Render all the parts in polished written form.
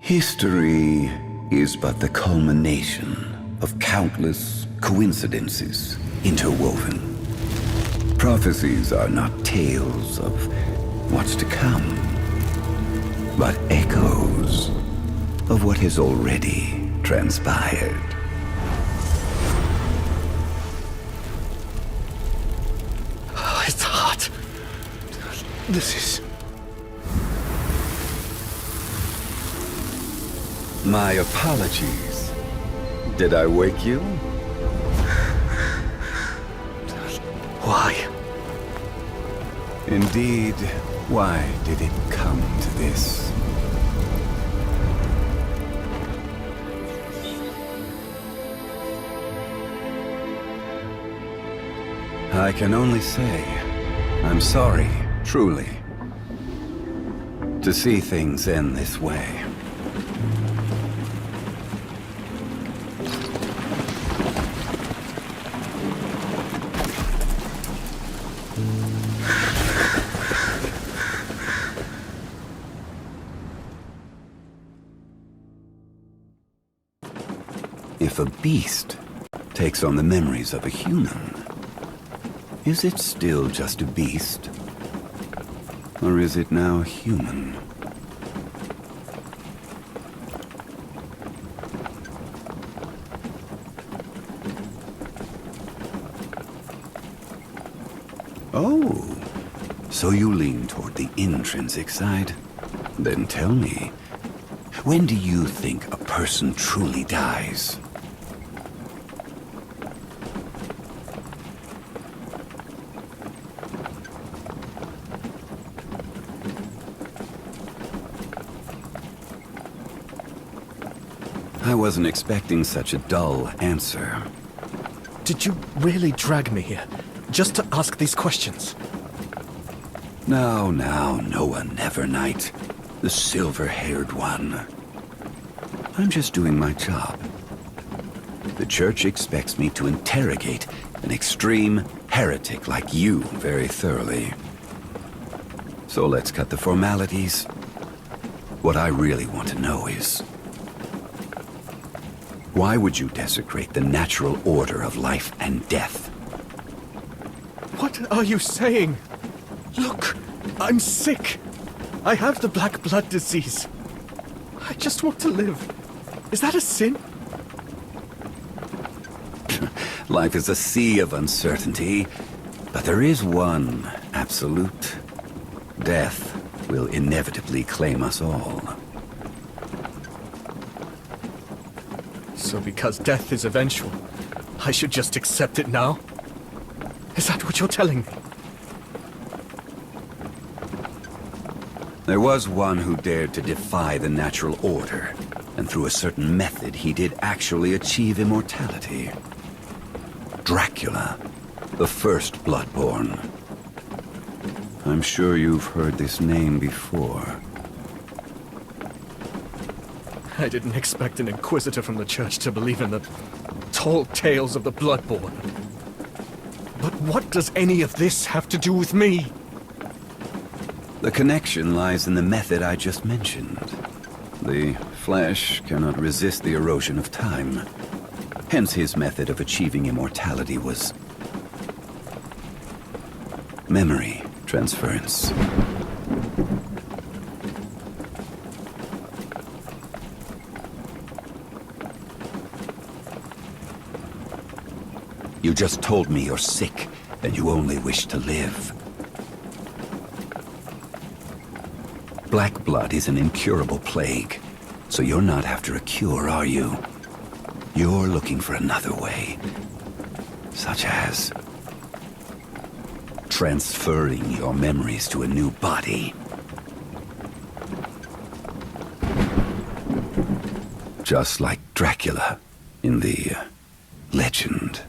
History is but the culmination of countless coincidences interwoven. Prophecies are not tales of what's to come, but echoes of what has already transpired. Oh, it's hot. This is... My apologies. Did I wake you? Why? Indeed, why did it come to this? I can only say, I'm sorry, truly, to see things end this way. If a beast takes on the memories of a human, is it still just a beast? Or is it now human? Oh, so you lean toward the intrinsic side? Then tell me, when do you think a person truly dies? I wasn't expecting such a dull answer. Did you really drag me here, just to ask these questions? Now, Noah Nevernight, the silver-haired one. I'm just doing my job. The church expects me to interrogate an extreme heretic like you very thoroughly. So let's cut the formalities. What I really want to know is, why would you desecrate the natural order of life and death? What are you saying? Look, I'm sick. I have the black blood disease. I just want to live. Is that a sin? Life is a sea of uncertainty, but there is one absolute. Death will inevitably claim us all. So because death is eventual, I should just accept it now? Is that what you're telling me? There was one who dared to defy the natural order, and through a certain method he did actually achieve immortality. Dracula, the first Bloodborne. I'm sure you've heard this name before. I didn't expect an inquisitor from the church to believe in the tall tales of the Bloodborne. But what does any of this have to do with me? The connection lies in the method I just mentioned. The flesh cannot resist the erosion of time. Hence his method of achieving immortality was memory transference. You just told me you're sick, and you only wish to live. Black blood is an incurable plague, so you're not after a cure, are you? You're looking for another way, such as transferring your memories to a new body. Just like Dracula in the legend.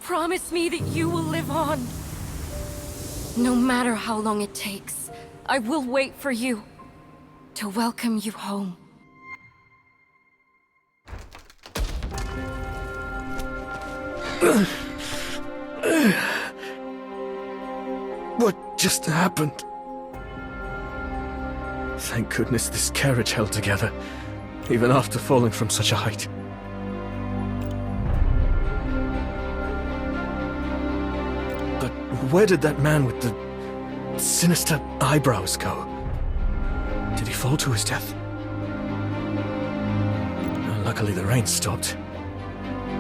promise me that you will live on. No matter how long it takes, I will wait for you to welcome you home. What just happened? Thank goodness this carriage held together, even after falling from such a height. But where did that man with the sinister eyebrows go? Did he fall to his death? Luckily the rain stopped.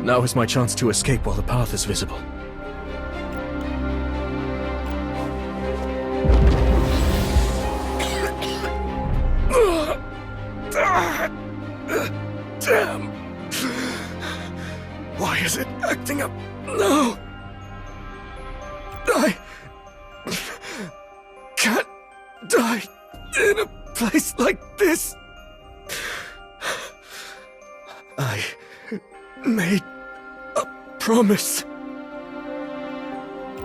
Now is my chance to escape while the path is visible. Damn! Why is it acting up? No! I can't die in a place like this. I made a promise.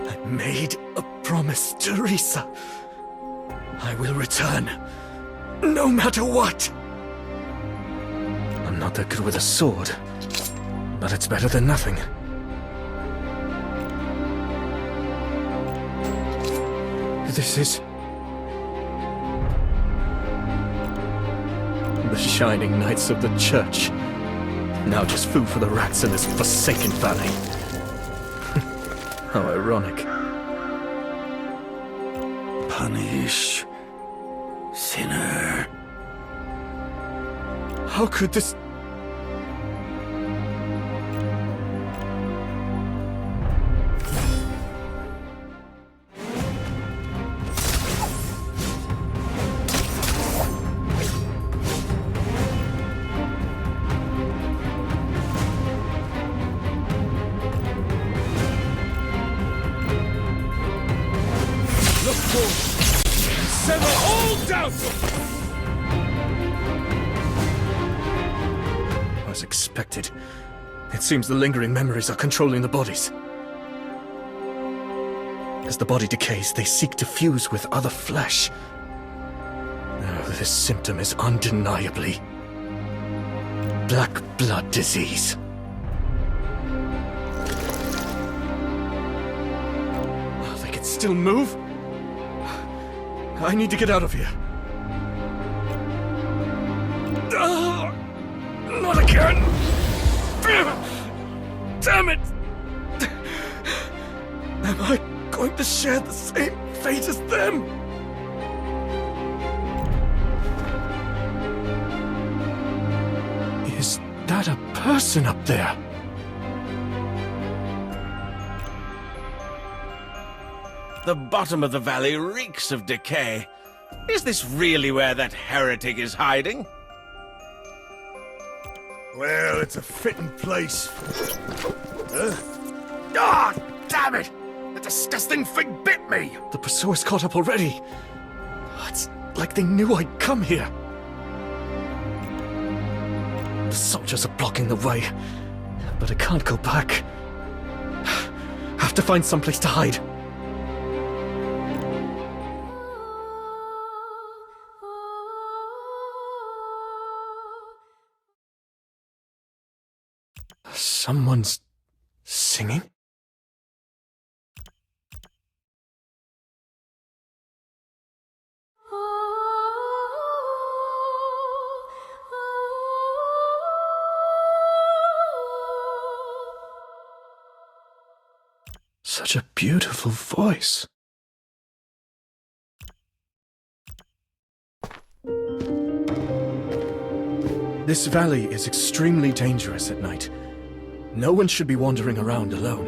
I made a promise, Teresa. I will return, no matter what. I'm not that good with a sword, but it's better than nothing. This is the shining knights of the church. Now just food for the rats in this forsaken valley. How ironic. Punish, sinner. How could this... Look forward and sever all doubt! As expected, it seems the lingering memories are controlling the bodies. As the body decays, they seek to fuse with other flesh. Oh, this symptom is undeniably black blood disease. Oh, they can still move? I need to get out of here. Not again! Damn it! Am I going to share the same fate as them? Is that a person up there? The bottom of the valley reeks of decay. Is this really where that heretic is hiding? Well, it's a fitting place. Ah, damn it! The disgusting thing bit me! The pursuers caught up already. It's like they knew I'd come here. The soldiers are blocking the way, but I can't go back. Have to find someplace to hide. Someone's singing? Such a beautiful voice. This valley is extremely dangerous at night. No one should be wandering around alone.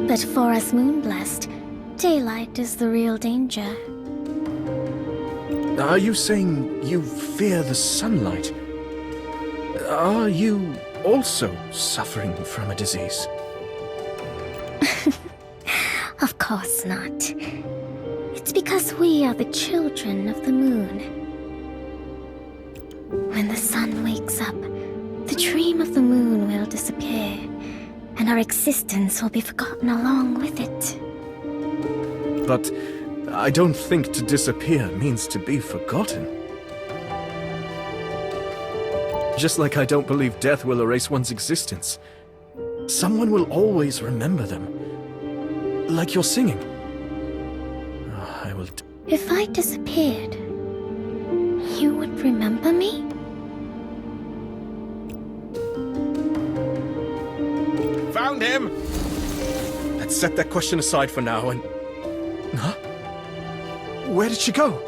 But for us Moonblessed, daylight is the real danger. Are you saying you fear the sunlight? Are you also suffering from a disease? Of course not. It's because we are the children of the moon. When the sun wakes up, the dream of the moon will disappear, and our existence will be forgotten along with it. But I don't think to disappear means to be forgotten. Just like I don't believe death will erase one's existence. Someone will always remember them. Like you're singing. Oh, I will... If I disappeared, you would remember me? Found him! Let's set that question aside for now and... Huh? Where did she go?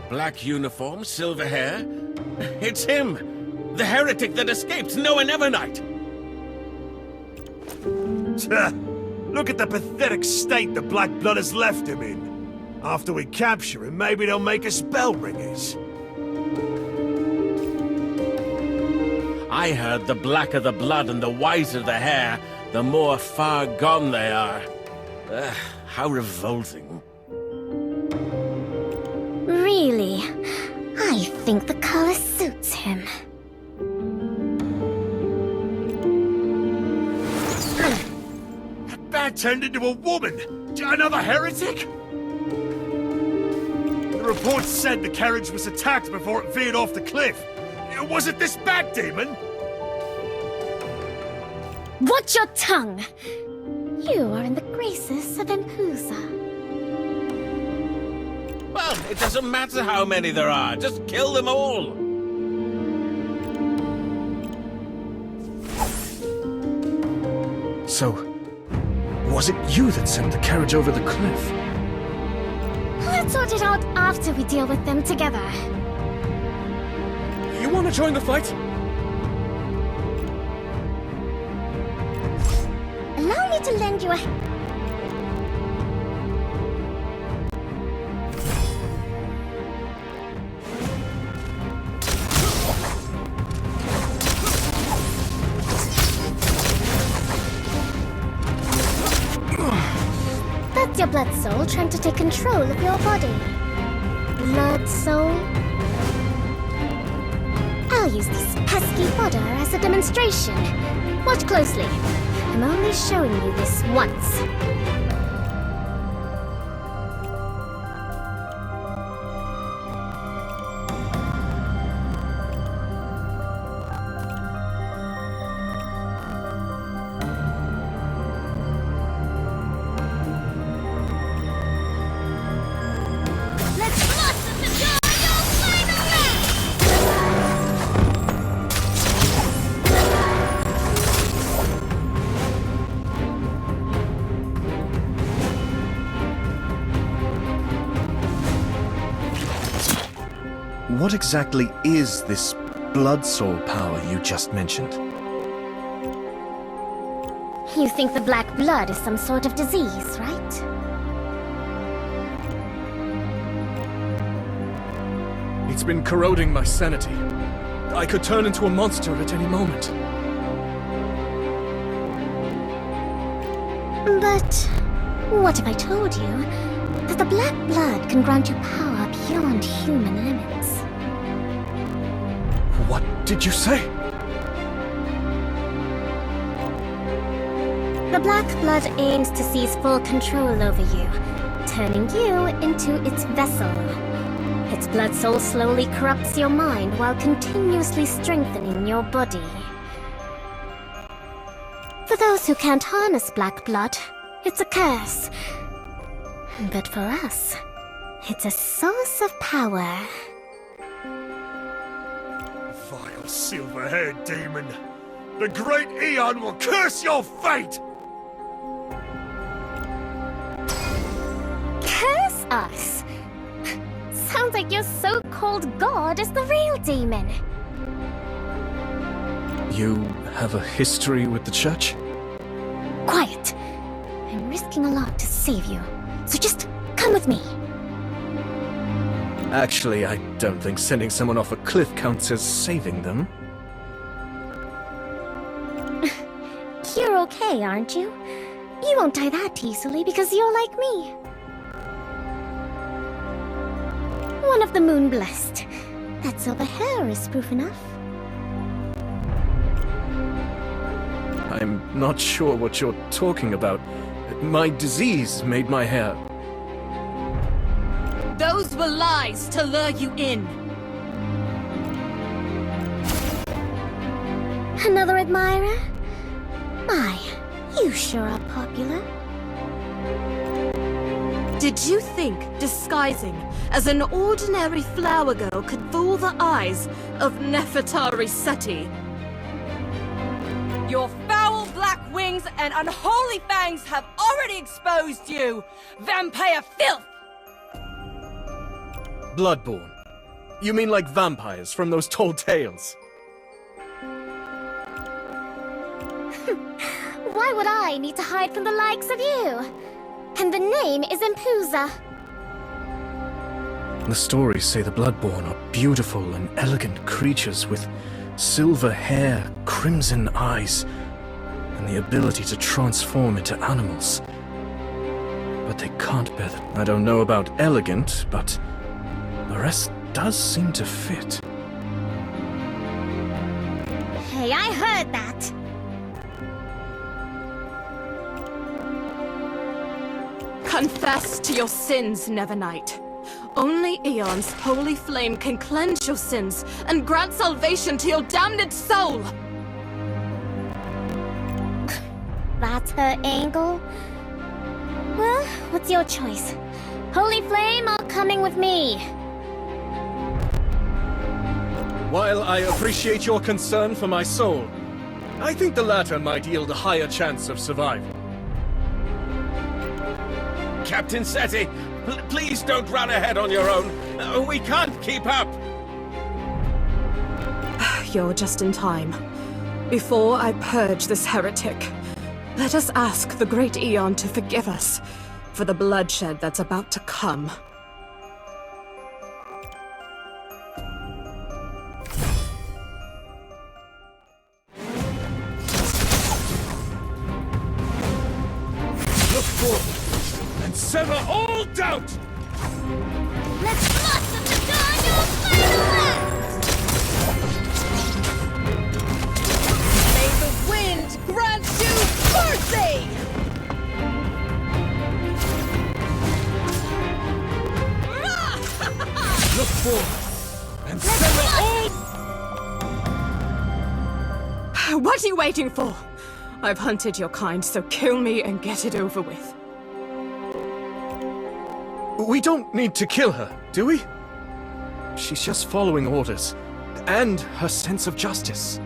Black uniform, silver hair. It's him! The heretic that escaped Noah Nevernight! Look at the pathetic state the Black Blood has left him in. After we capture him, maybe they'll make us bell ringers. I heard the blacker the blood and the whiter the hair, the more far gone they are. How revolting. Really? I think the color suits him. That bat turned into a woman! Another heretic? The report said the carriage was attacked before it veered off the cliff. Was it this bat demon? Watch your tongue! You are in the graces of Empusa. Well, it doesn't matter how many there are. Just kill them all. So, was it you that sent the carriage over the cliff? Let's sort it out after we deal with them together. You want to join the fight? Allow me to lend you a... That's your blood soul trying to take control of your body. Blood soul? I'll use this pesky fodder as a demonstration. Watch closely. I'm only showing you this once. Let's blossom the joy of final match! What exactly is this blood soul power you just mentioned? You think the black blood is some sort of disease, right? It's been corroding my sanity. I could turn into a monster at any moment. But what if I told you that the black blood can grant you power beyond human limits? What did you say? The black blood aims to seize full control over you, turning you into its vessel. Its blood soul slowly corrupts your mind while continuously strengthening your body. For those who can't harness black blood, it's a curse. But for us, it's a source of power. Vile silver-haired demon! The great Eon will curse your fate! Curse us? Sounds like your so-called god is the real demon. You have a history with the church? Quiet. I'm risking a lot to save you, so just come with me. Actually, I don't think sending someone off a cliff counts as saving them. You're okay, aren't you? You won't die that easily because you're like me. One of the moon blessed. That silver hair is proof enough. I'm not sure what you're talking about. My disease made my hair. Those were lies to lure you in. Another admirer? My, you sure are popular. Did you think disguising as an ordinary flower girl could fool the eyes of Nefertari Seti? Your foul black wings and unholy fangs have already exposed you! Vampire filth! Bloodborne. You mean like vampires from those tall tales? Why would I need to hide from the likes of you? And the name is Impuza. The stories say the Bloodborne are beautiful and elegant creatures with silver hair, crimson eyes, and the ability to transform into animals. But they can't bear that. I don't know about elegant, but the rest does seem to fit. Hey, I heard that. Confess to your sins, Nevernight. Only Aeon's holy flame can cleanse your sins and grant salvation to your damned soul! That's her angle? Well, what's your choice? Holy Flame or coming with me? While I appreciate your concern for my soul, I think the latter might yield a higher chance of survival. Captain Seti, please don't run ahead on your own. We can't keep up. You're just in time. Before I purge this heretic, let us ask the great Aeon to forgive us for the bloodshed that's about to come. Look forward and sever all doubt! Let's blossom the dawn your firmament! May the wind grant you mercy! Look forward and sever all... What are you waiting for? I've hunted your kind, so kill me and get it over with. We don't need to kill her, do we? She's just following orders, and her sense of justice.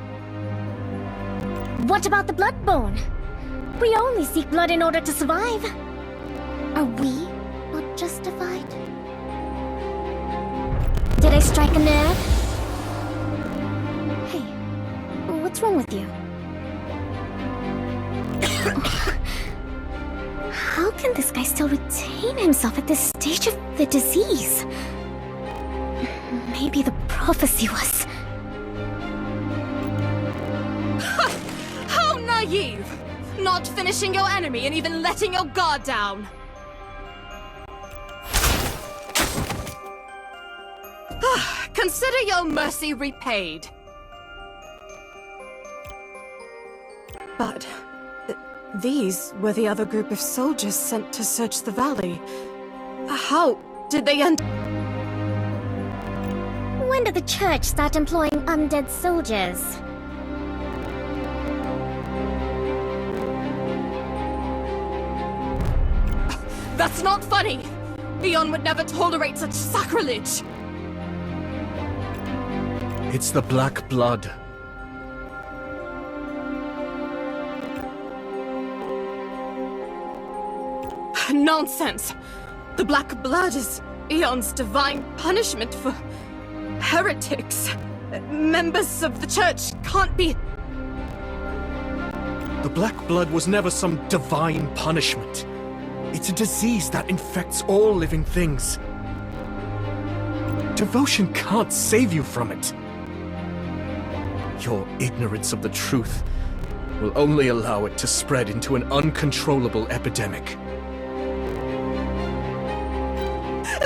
What about the Bloodborne? We only seek blood in order to survive. Are we not justified? Did I strike a nerve? Hey, what's wrong with you? How can this guy still retain himself at this stage of the disease? Maybe the prophecy was... How naive! Not finishing your enemy and even letting your guard down! Consider your mercy repaid. But... these were the other group of soldiers sent to search the valley. How did they end... When did the church start employing undead soldiers? That's not funny! Aeon would never tolerate such sacrilege! It's the Black Blood. Nonsense! The Black Blood is Aeon's divine punishment for heretics. Members of the church can't be... The Black Blood was never some divine punishment. It's a disease that infects all living things. Devotion can't save you from it. Your ignorance of the truth will only allow it to spread into an uncontrollable epidemic.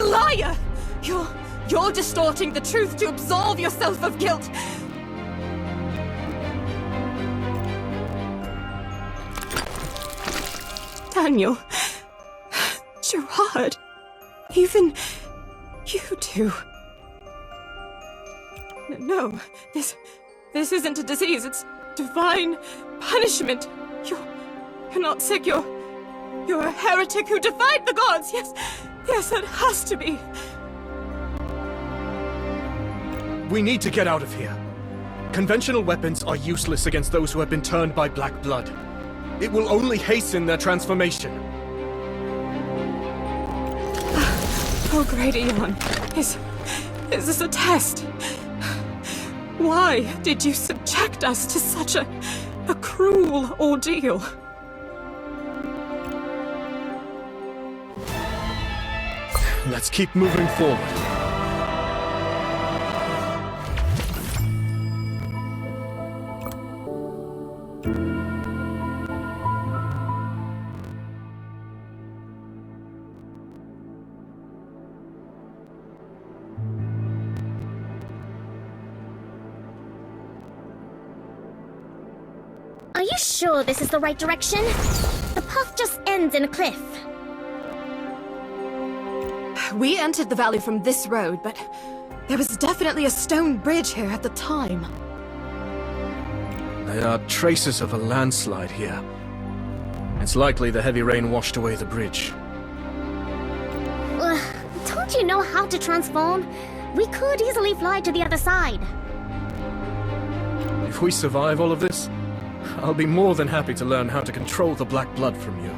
Liar! You're distorting the truth to absolve yourself of guilt! Nathaniel, Gerard, even you two. No, this isn't a disease. It's divine punishment. You're not sick. You're a heretic who defied the gods. Yes, that has to be. We need to get out of here. Conventional weapons are useless against those who have been turned by black blood. It will only hasten their transformation. Oh, great Eon. Is this a test? Why did you subject us to such a cruel ordeal? Let's keep moving forward. Are you sure this is the right direction? The path just ends in a cliff. We entered the valley from this road, but there was definitely a stone bridge here at the time. There are traces of a landslide here. It's likely the heavy rain washed away the bridge. Don't you know how to transform? We could easily fly to the other side. If we survive all of this, I'll be more than happy to learn how to control the black blood from you.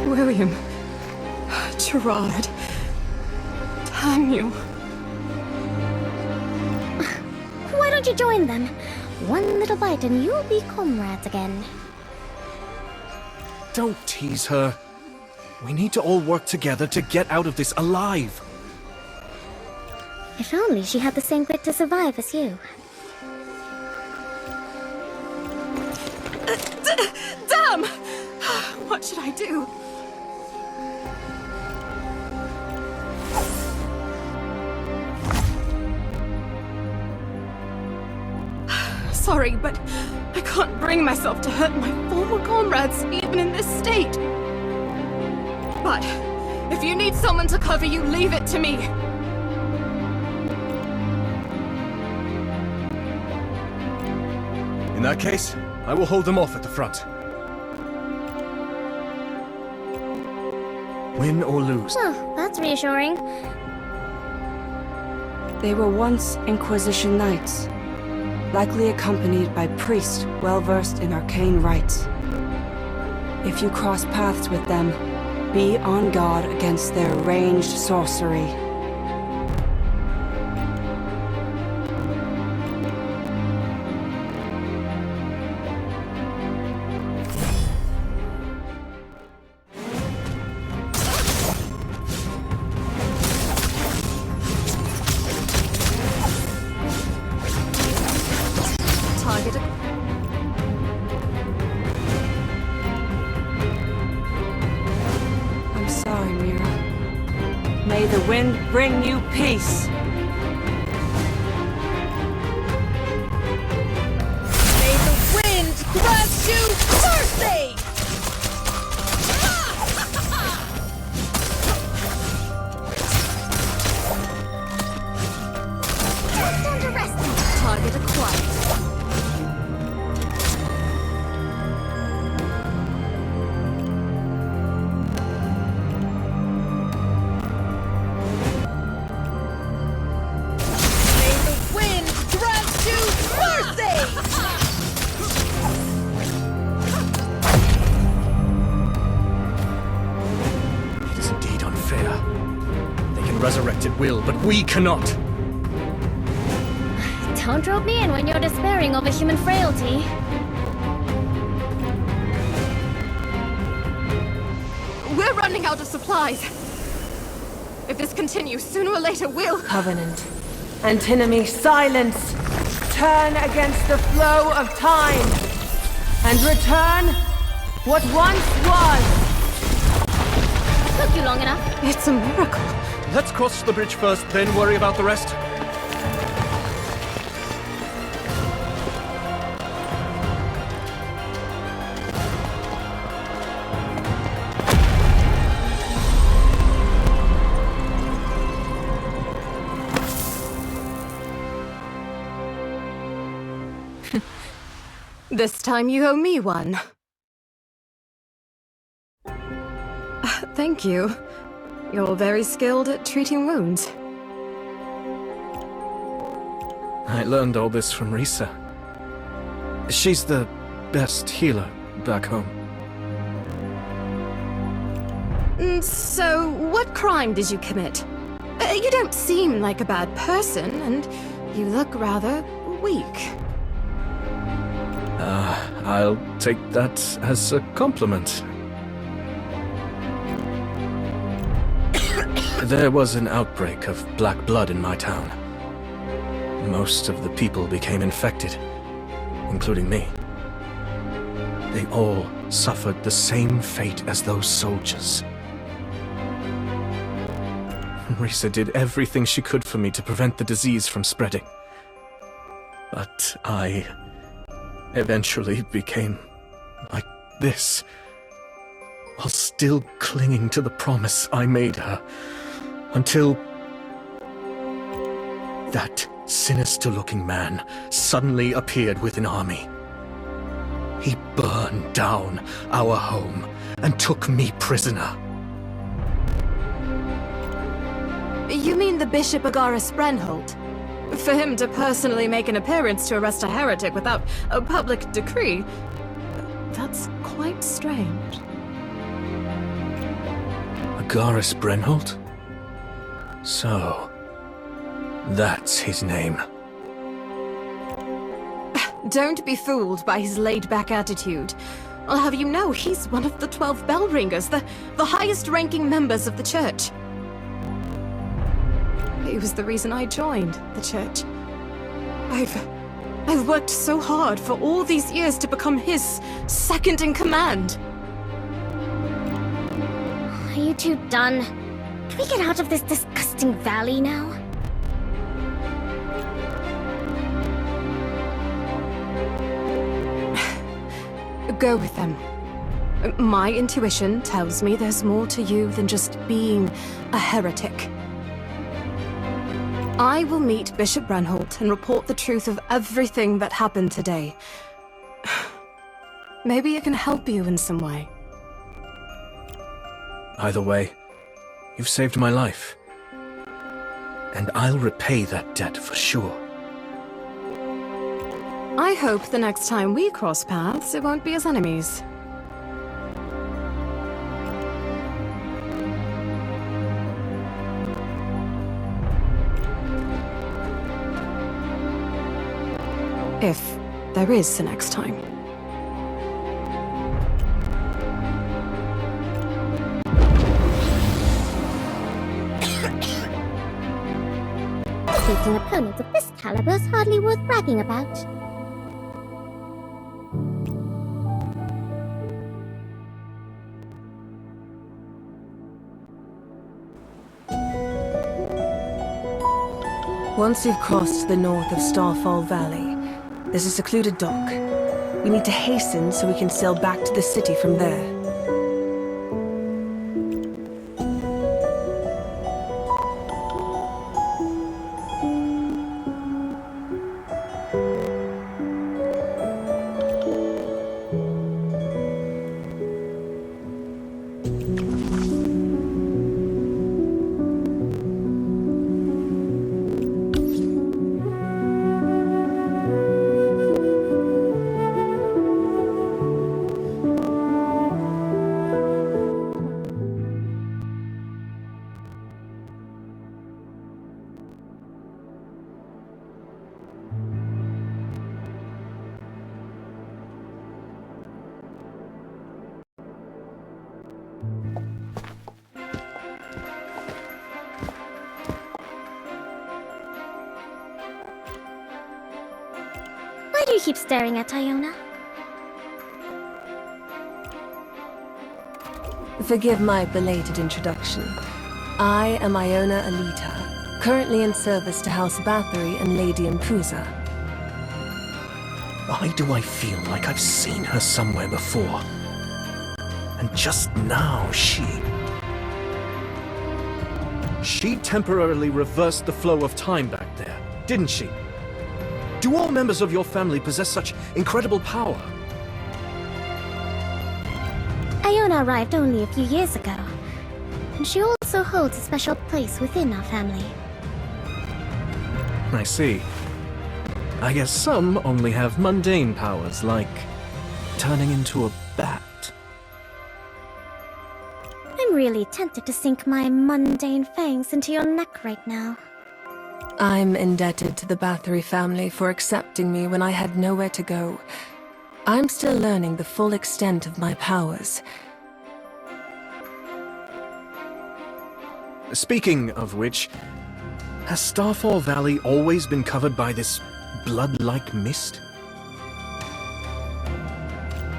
William, Gerard, Daniel. Why don't you join them? One little bite and you'll be comrades again. Don't tease her. We need to all work together to get out of this alive. If only she had the same grit to survive as you. Damn! What should I do? Sorry, but I can't bring myself to hurt my former comrades, even in this state. But if you need someone to cover you, leave it to me. In that case, I will hold them off at the front. Win or lose. Oh, that's reassuring. They were once Inquisition knights, likely accompanied by priests well-versed in arcane rites. If you cross paths with them, be on guard against their ranged sorcery. I'm sorry, Mira. May the wind bring you peace. May the wind grant you mercy! Just under rest. Target acquired. May the wind grant you mercy! It is indeed unfair. They can resurrect at will, but we cannot. Don't rope me in when you're despairing over human frailty. We're running out of supplies. If this continues, sooner or later we'll... Covenant. Antinomy, silence! Turn against the flow of time! And return what once was! Took you long enough. It's a miracle. Let's cross the bridge first, then worry about the rest. This time you owe me one. Thank you. You're very skilled at treating wounds. I learned all this from Risa. She's the best healer back home. So, what crime did you commit? You don't seem like a bad person, and you look rather weak. I'll take that as a compliment. There was an outbreak of black blood in my town. Most of the people became infected, including me. They all suffered the same fate as those soldiers. Risa did everything she could for me to prevent the disease from spreading. But I eventually became like this, while still clinging to the promise I made her, until that sinister-looking man suddenly appeared with an army. He burned down our home and took me prisoner. You mean the Bishop Agaris Brenholt? For him to personally make an appearance to arrest a heretic without a public decree, that's quite strange. Agaris Brenholt? So, that's his name. Don't be fooled by his laid-back attitude. I'll have you know he's one of the 12 bell ringers, the highest-ranking members of the church. He was the reason I joined the church. I've worked so hard for all these years to become his second-in-command. Are you two done? Can we get out of this disgusting valley now? Go with them. My intuition tells me there's more to you than just being a heretic. I will meet Bishop Brenholt and report the truth of everything that happened today. Maybe it can help you in some way. Either way, you've saved my life. And I'll repay that debt for sure. I hope the next time we cross paths, it won't be as enemies. If there is the next time. Beating opponents of this caliber is hardly worth bragging about. Once you've crossed the north of Starfall Valley, there's a secluded dock. We need to hasten so we can sail back to the city from there. Why do you keep staring at Iona? Forgive my belated introduction. I am Iona Alita, currently in service to House Bathory and Lady Impuza. Why do I feel like I've seen her somewhere before? And just now She temporarily reversed the flow of time back there, didn't she? Do all members of your family possess such incredible power? Iona arrived only a few years ago, and she also holds a special place within our family. I see. I guess some only have mundane powers, like turning into a bat. I'm really tempted to sink my mundane fangs into your neck right now. I'm indebted to the Bathory family for accepting me when I had nowhere to go. I'm still learning the full extent of my powers. Speaking of which, has Starfall Valley always been covered by this blood-like mist?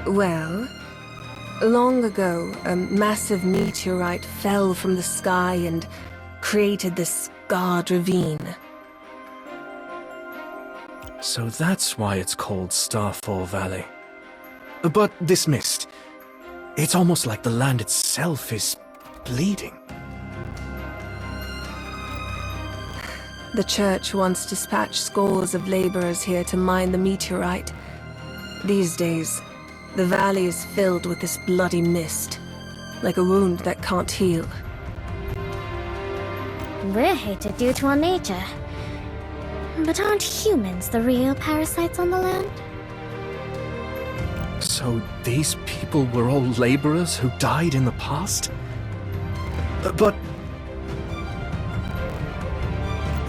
Well, long ago, a massive meteorite fell from the sky and created this scarred ravine. So that's why it's called Starfall Valley. But this mist, it's almost like the land itself is bleeding. The church once dispatched scores of laborers here to mine the meteorite. These days, the valley is filled with this bloody mist, like a wound that can't heal. We're hated due to our nature. But aren't humans the real parasites on the land? So these people were all laborers who died in the past? But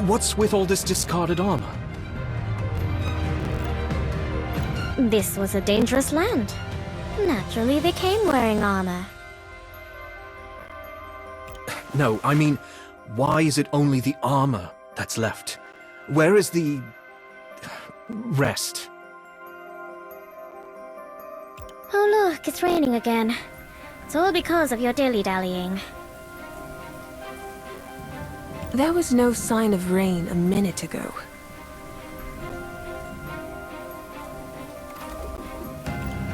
what's with all this discarded armor? This was a dangerous land. Naturally, they came wearing armor. No, I mean, why is it only the armor that's left? Where is the rest? Oh look, it's raining again. It's all because of your dilly-dallying. There was no sign of rain a minute ago.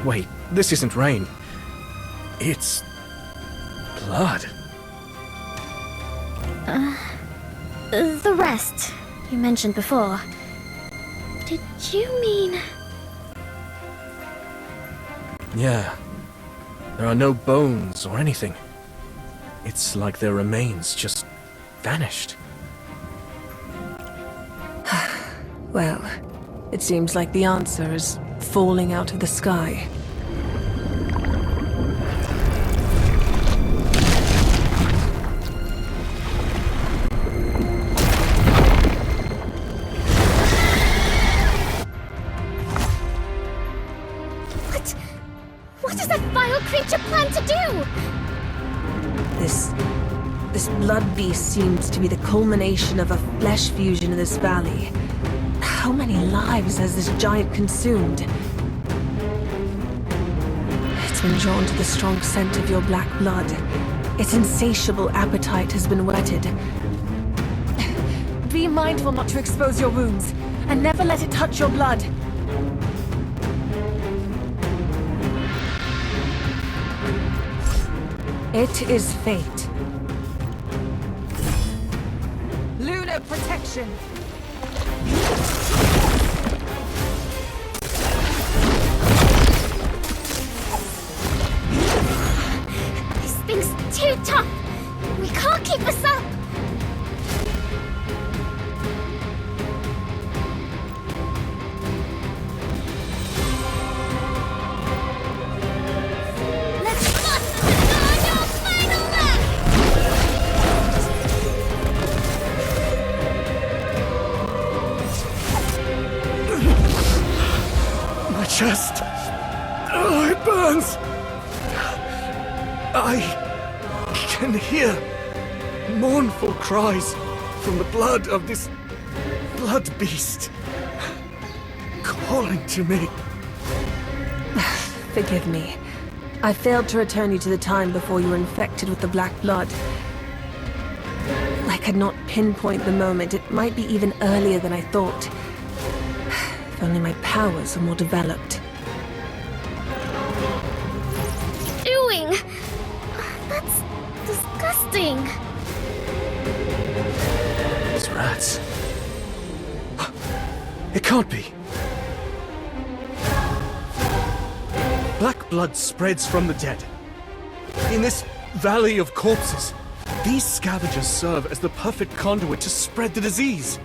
Wait, this isn't rain. It's blood. The rest you mentioned before. Did you mean... Yeah. There are no bones or anything. It's like their remains just vanished. Well, it seems like the answer is falling out of the sky. What does that vile creature plan to do? This blood beast seems to be the culmination of a flesh fusion in this valley. How many lives has this giant consumed? It's been drawn to the strong scent of your black blood. Its insatiable appetite has been whetted. Be mindful not to expose your wounds, and never let it touch your blood. It is fate. Lunar protection! This thing's too tough! We can't keep this up! Chest. Oh, it burns. I can hear mournful cries from the blood of this blood beast calling to me. Forgive me. I failed to return you to the time before you were infected with the black blood. I could not pinpoint the moment. It might be even earlier than I thought. If only my powers were more developed. Doing? That's disgusting. These rats. It can't be. Black blood spreads from the dead. In this valley of corpses, these scavengers serve as the perfect conduit to spread the disease.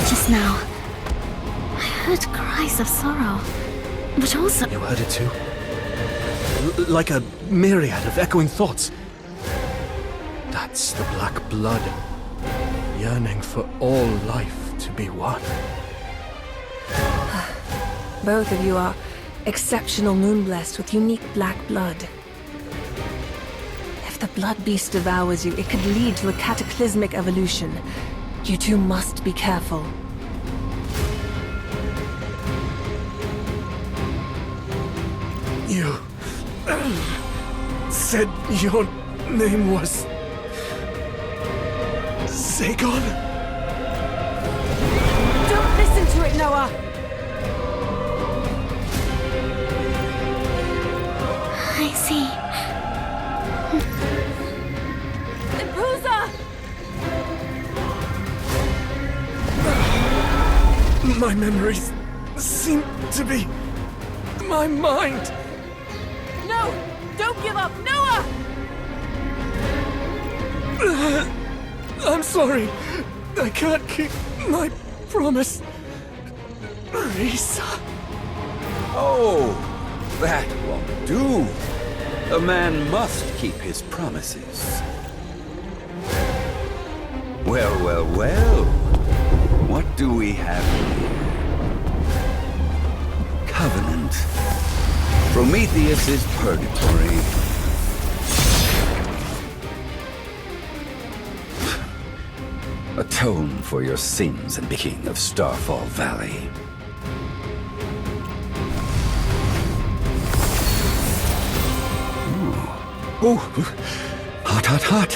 Just now, I heard cries of sorrow, but also... You heard it too? Like a myriad of echoing thoughts. That's the black blood, yearning for all life to be one. Both of you are exceptional moon-blessed with unique black blood. If the blood beast devours you, it could lead to a cataclysmic evolution. You two must be careful. You said your name was Zagon? Don't listen to it, Noah! I see. My memories seem to be my mind. No! Don't give up! Noah! I'm sorry. I can't keep my promise. Risa. Oh, that won't do. A man must keep his promises. Well, well, well. What do we have here? Covenant. Prometheus's purgatory. Atone for your sins and be king of Starfall Valley. Oh, hot, hot, hot.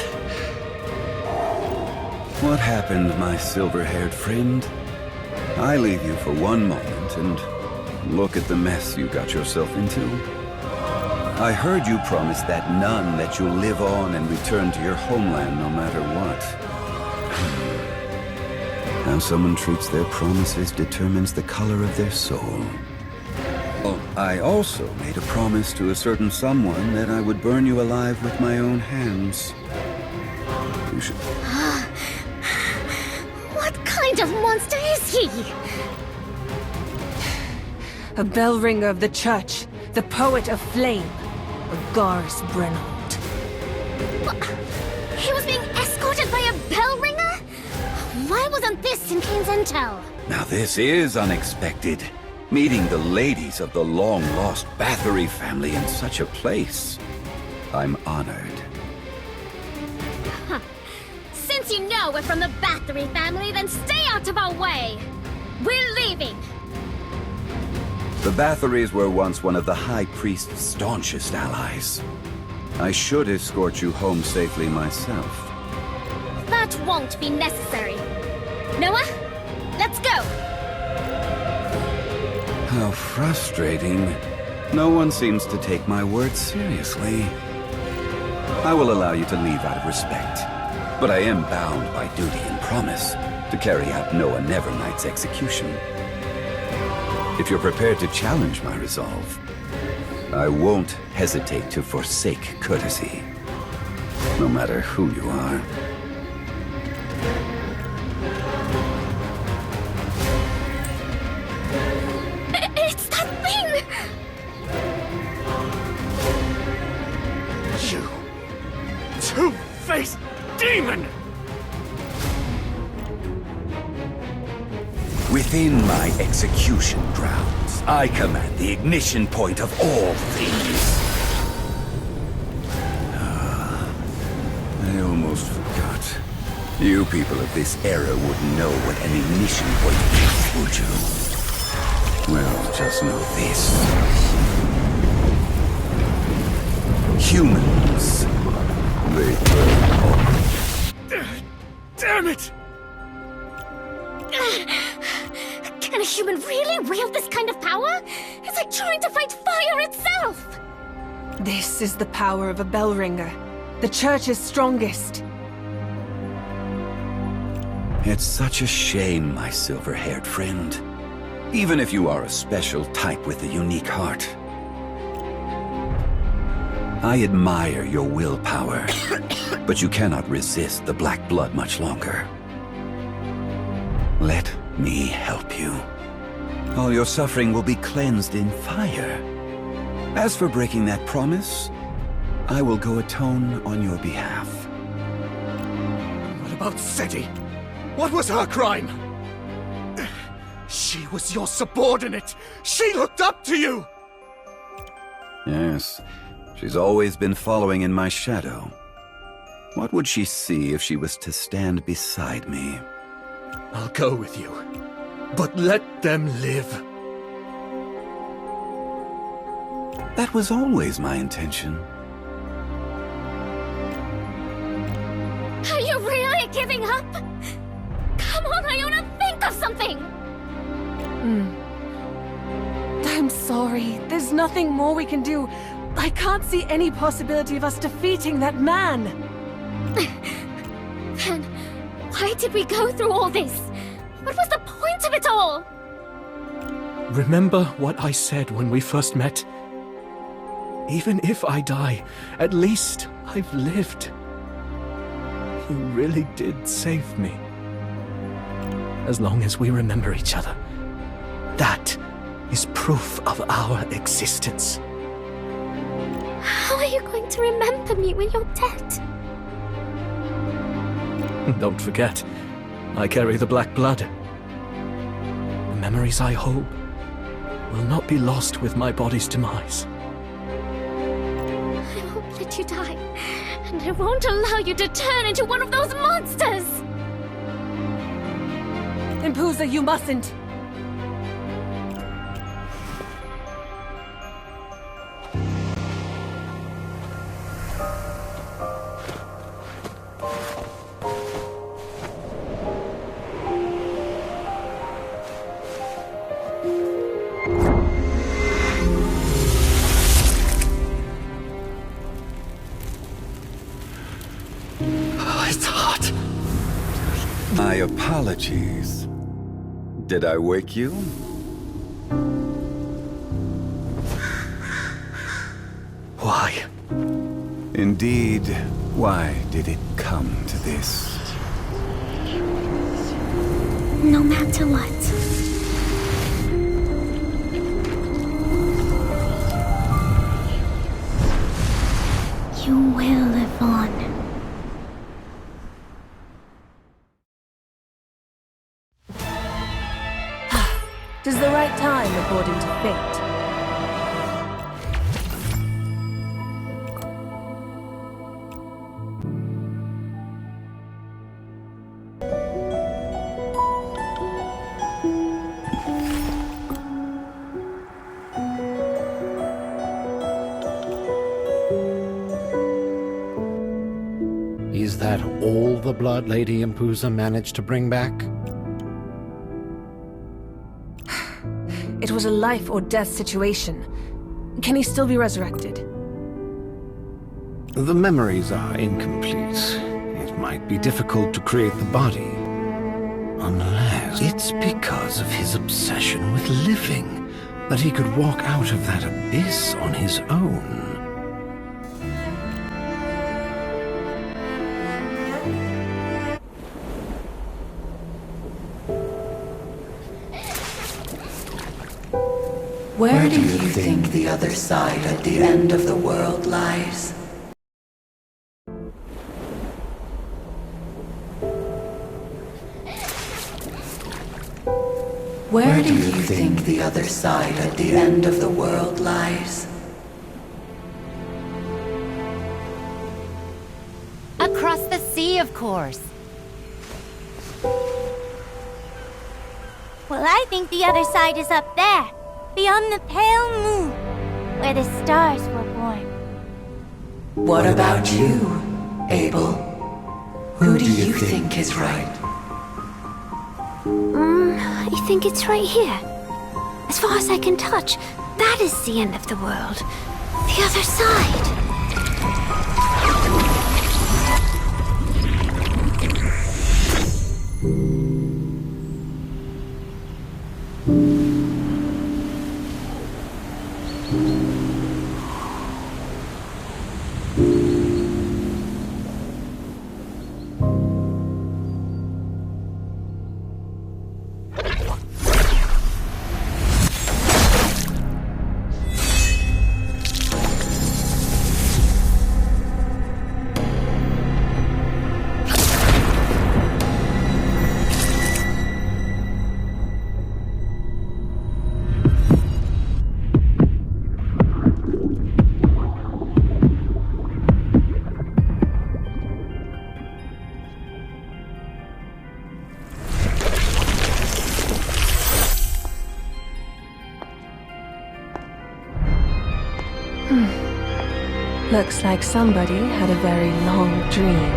What happened, my silver-haired friend? I leave you for one moment and look at the mess you got yourself into. I heard you promise that nun that you'll live on and return to your homeland no matter what. How someone treats their promises determines the color of their soul. Oh, I also made a promise to a certain someone that I would burn you alive with my own hands. You should... What kind of monster is he? A bell ringer of the church, the poet of flame, Gar's Brennhold. He was being escorted by a bell ringer? Why wasn't this in Kane's intel? Now this is unexpected. Meeting the ladies of the long-lost Bathory family in such a place. I'm honored. Huh. Since you know we're from the Bathory family, then stay out of our way! We're leaving! The Bathories were once one of the High Priest's staunchest allies. I should escort you home safely myself. That won't be necessary. Noah, let's go! How frustrating. No one seems to take my words seriously. I will allow you to leave out of respect, but I am bound by duty and promise to carry out Noah Nevernight's execution. If you're prepared to challenge my resolve, I won't hesitate to forsake courtesy, no matter who you are. It's that thing! You two-faced demon! Within my execution grounds, I command the ignition point of all things. I almost forgot. You people of this era wouldn't know what an ignition point is, would you? Well, just know this. Humans, they burn up. Damn it! Can a human really wield this kind of power? It's like trying to fight fire itself! This is the power of a bell ringer. The Church's strongest. It's such a shame, my silver-haired friend. Even if you are a special type with a unique heart. I admire your willpower, but you cannot resist the black blood much longer. Let me help you. All your suffering will be cleansed in fire. As for breaking that promise, I will go atone on your behalf. What about Seti? What was her crime? She was your subordinate! She looked up to you! Yes, she's always been following in my shadow. What would she see if she was to stand beside me? I'll go with you, but let them live. That was always my intention. Are you really giving up? Come on, Iona, think of something! I'm sorry. There's nothing more we can do. I can't see any possibility of us defeating that man. Then, why did we go through all this? What was the point of it all? Remember what I said when we first met? Even if I die, at least I've lived. You really did save me. As long as we remember each other, that is proof of our existence. How are you going to remember me when you're dead? Don't forget, I carry the black blood. The memories I hold will not be lost with my body's demise. I won't let you die, and I won't allow you to turn into one of those monsters! Impusa, you mustn't. It's hot. My apologies. Did I wake you? Why? Indeed, why did it come to this? No matter what. You will live on. Tis the right time according to fate. blood Lady Impuza managed to bring back? It was a life or death situation. Can he still be resurrected? The memories are incomplete. It might be difficult to create the body. Unless it's because of his obsession with living that he could walk out of that abyss on his own. Where do you think the other side at the end of the world lies? Where do you think the other side at the end of the world lies? Across the sea, of course. Well, I think the other side is up there, beyond the pale moon, where the stars were born. What about you, Abel? Who do you think is right? I think it's right here. As far as I can touch, that is the end of the world. The other side. Looks like somebody had a very long dream.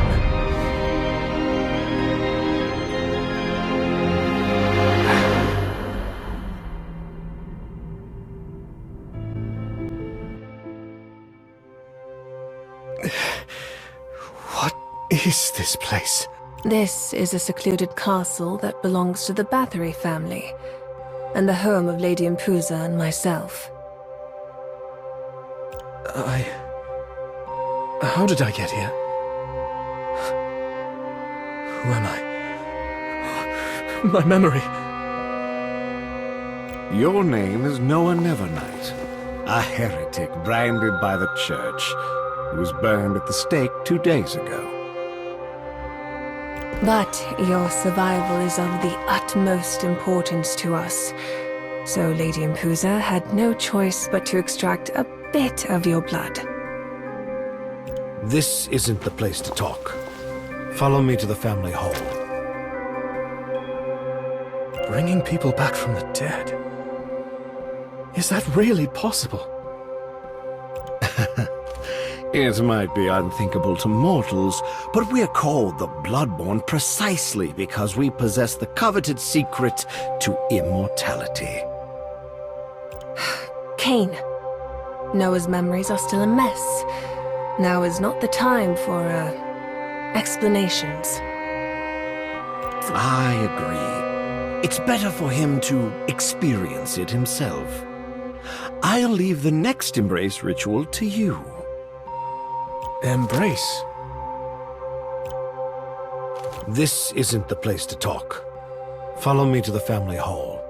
What is this place? This is a secluded castle that belongs to the Bathory family, and the home of Lady Impuza and myself. How did I get here? Who am I? My memory. Your name is Noah Nevernight, a heretic branded by the church, who was burned at the stake 2 days ago. But your survival is of the utmost importance to us, so Lady Impuza had no choice but to extract a bit of your blood. This isn't the place to talk. Follow me to the family hall. Bringing people back from the dead. Is that really possible? It might be unthinkable to mortals, but we're called the Bloodborne precisely because we possess the coveted secret to immortality. Cain. Noah's memories are still a mess. Now is not the time for, explanations. I agree. It's better for him to experience it himself. I'll leave the next embrace ritual to you. Embrace? This isn't the place to talk. Follow me to the family hall.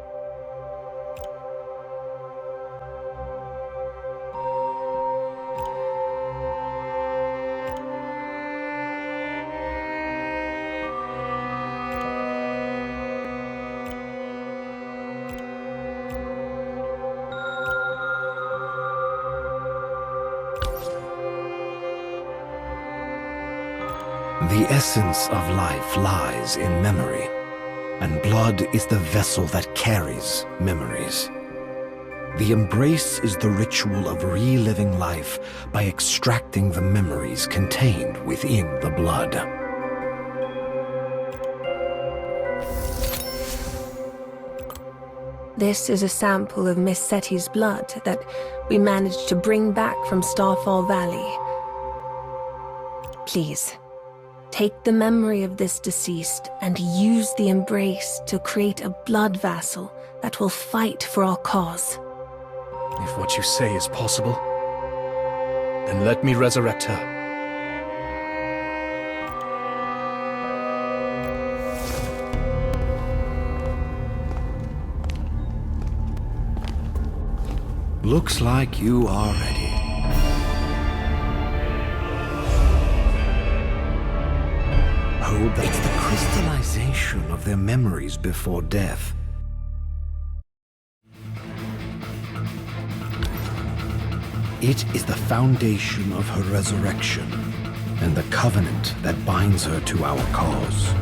The essence of life lies in memory, and blood is the vessel that carries memories. The embrace is the ritual of reliving life by extracting the memories contained within the blood. This is a sample of Miss Seti's blood that we managed to bring back from Starfall Valley. Please, take the memory of this deceased and use the embrace to create a blood vassal that will fight for our cause. If what you say is possible, then let me resurrect her. Looks like you are ready. Oh, but it's the crystallization of their memories before death. It is the foundation of her resurrection, and the covenant that binds her to our cause.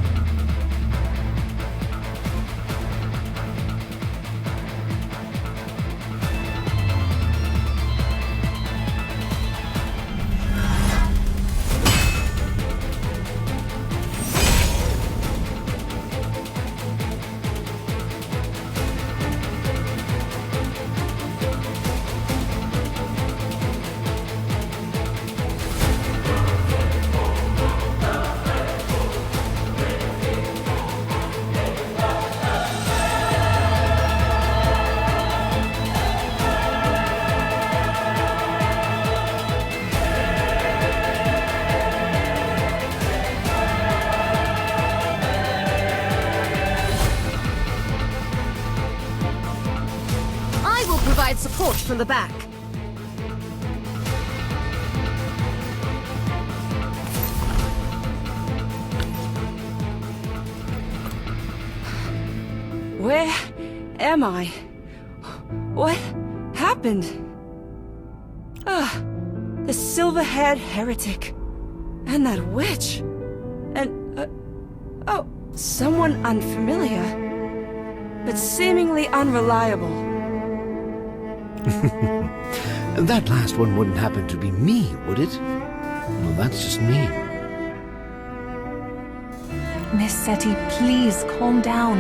Support from the back. Where am I? What happened? The silver-haired heretic. And that witch. And, oh, someone unfamiliar. But seemingly unreliable. That last one wouldn't happen to be me, would it? Well, that's just me. Miss Seti, please calm down.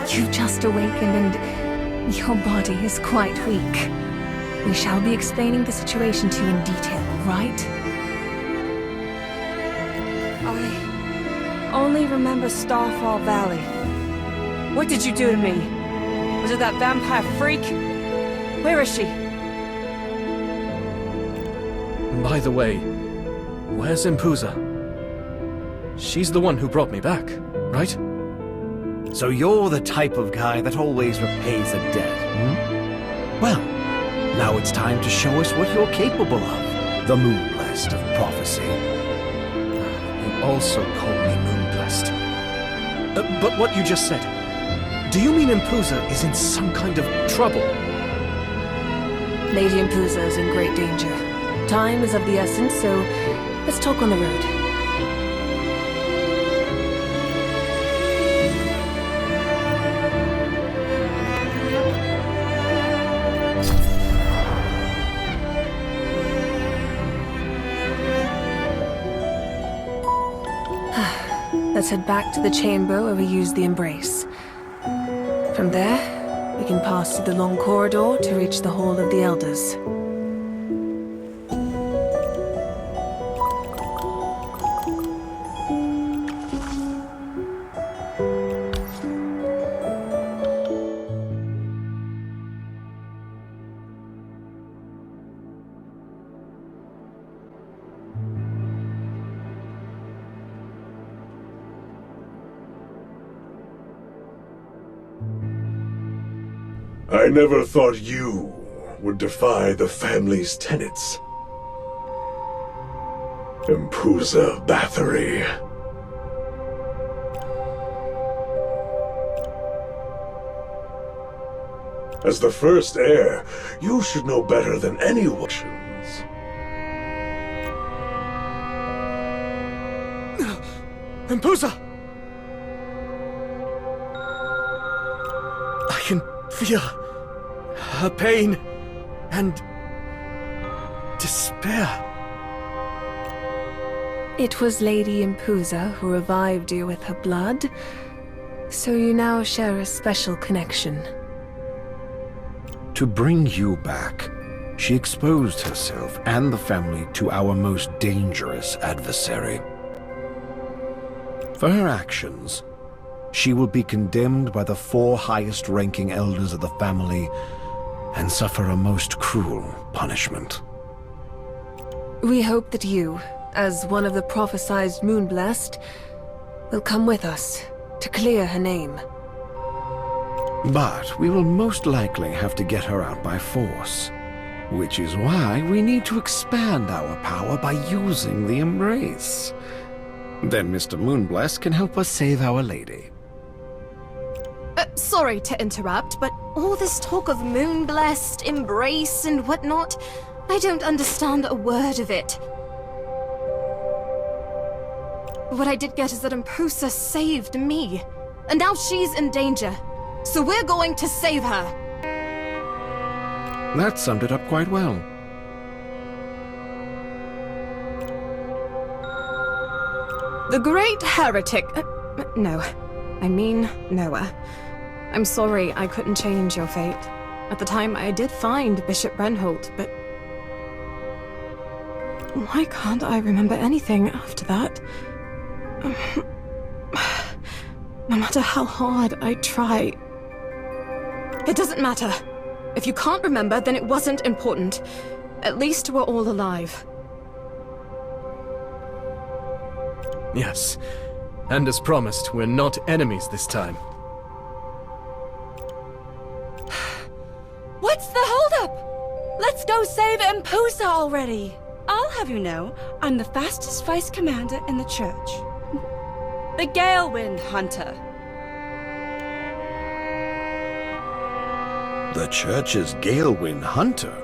You've just awakened and your body is quite weak. We shall be explaining the situation to you in detail, right? I only remember Starfall Valley. What did you do to me? Was it that vampire freak? Where is she? By the way, where's Impuza? She's the one who brought me back, right? So you're the type of guy that always repays a debt, hmm? Well, now it's time to show us what you're capable of. The Moonblessed of Prophecy. You also call me Moonblessed. But what you just said, do you mean Impuza is in some kind of trouble? Lady Impuza is in great danger. Time is of the essence, so let's talk on the road. Let's head back to the chamber where we use the embrace. From there, we can pass through the long corridor to reach the Hall of the Elders. I never thought you would defy the family's tenets. Impuza Bathory. As the first heir, you should know better than anyone. Impuza! I can feel her pain and despair. It was Lady Impuza who revived you with her blood, so you now share a special connection. To bring you back, she exposed herself and the family to our most dangerous adversary. For her actions, she will be condemned by the 4 highest-ranking elders of the family and suffer a most cruel punishment. We hope that you, as one of the prophesized Moonblessed, will come with us to clear her name. But we will most likely have to get her out by force, which is why we need to expand our power by using the Embrace. Then Mr. Moonblessed can help us save Our Lady. Sorry to interrupt, but all this talk of Moonblessed, Embrace, and whatnot, I don't understand a word of it. What I did get is that Empusa saved me, and now she's in danger. So we're going to save her. That summed it up quite well. The great heretic... no. I mean Noah. I'm sorry I couldn't change your fate. At the time, I did find Bishop Brenholt, but... why can't I remember anything after that? No matter how hard I try... It doesn't matter. If you can't remember, then it wasn't important. At least we're all alive. Yes. And as promised, we're not enemies this time. What's the holdup? Let's go save Empusa already. I'll have you know, I'm the fastest vice commander in the church. The Galewind Hunter. The church's Galewind Hunter?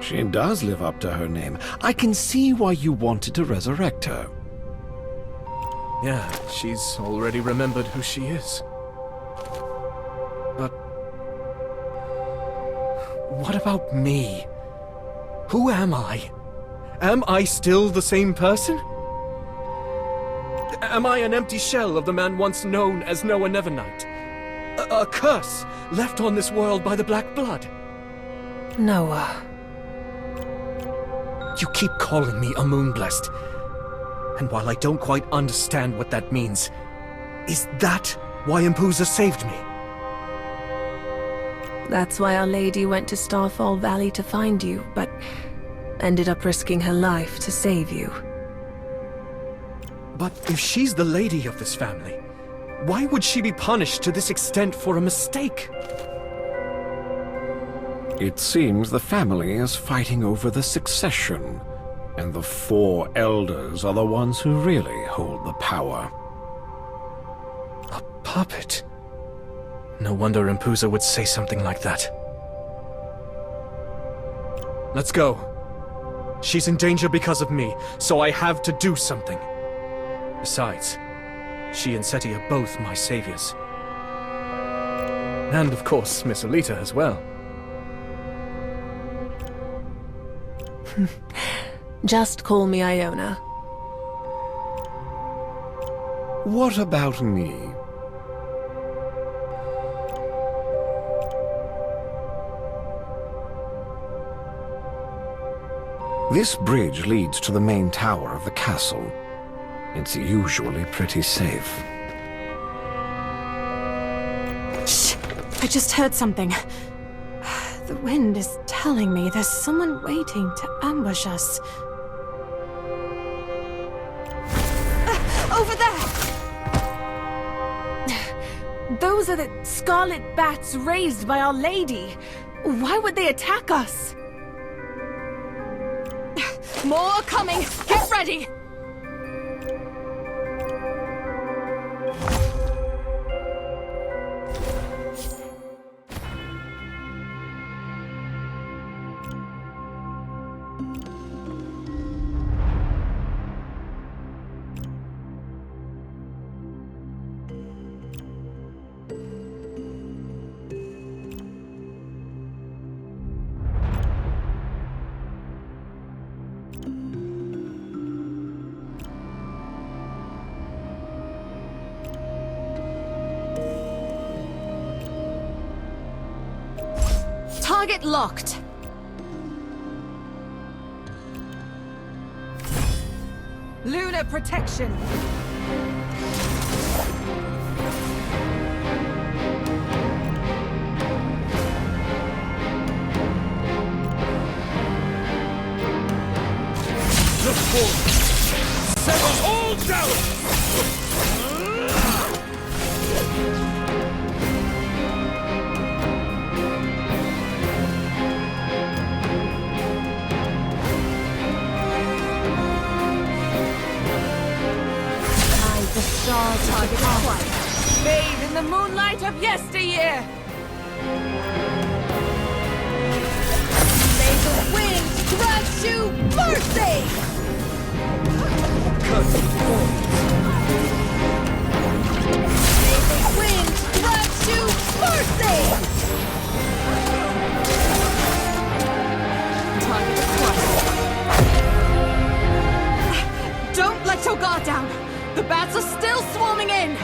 She does live up to her name. I can see why you wanted to resurrect her. Yeah, she's already remembered who she is. But... what about me? Who am I? Am I still the same person? Am I an empty shell of the man once known as Noah Nevernight? A curse left on this world by the Black Blood? Noah. You keep calling me a Moonblessed. And while I don't quite understand what that means, is that why Empusa saved me? That's why Our Lady went to Starfall Valley to find you, but ended up risking her life to save you. But if she's the lady of this family, why would she be punished to this extent for a mistake? It seems the family is fighting over the succession, and the 4 elders are the ones who really hold the power. A puppet? No wonder Empusa would say something like that. Let's go. She's in danger because of me, so I have to do something. Besides, she and Seti are both my saviors. And of course, Miss Alita as well. Just call me Iona. What about me? This bridge leads to the main tower of the castle. It's usually pretty safe. Shh! I just heard something. The wind is telling me there's someone waiting to ambush us. Over there! Those are the scarlet bats raised by Our Lady. Why would they attack us? More coming! Get ready! Target locked. Lunar protection. Look forward! Sever all doubt! The stars target acquired. Bathe in the moonlight of yesteryear. May the wind grant you mercy! May the wind grant you mercy! Target acquired. Don't let your guard down. The bats are still swarming in!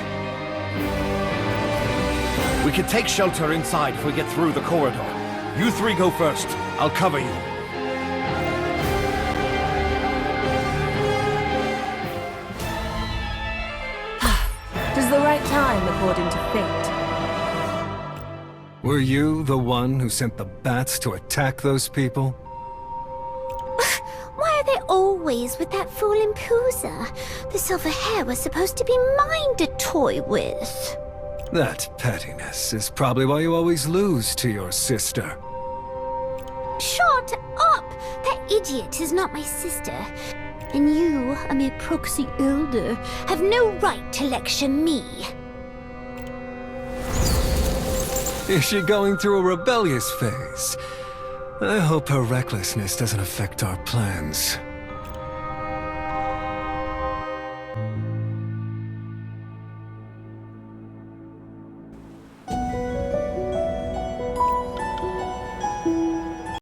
We can take shelter inside if we get through the corridor. You three go first. I'll cover you. Tis the right time, according to fate. Were you the one who sent the bats to attack those people? Why are they always with that fool Impusa? The silver hair was supposed to be mine to toy with. That pettiness is probably why you always lose to your sister. Shut up! That idiot is not my sister. And you, a mere proxy elder, have no right to lecture me. Is she going through a rebellious phase? I hope her recklessness doesn't affect our plans.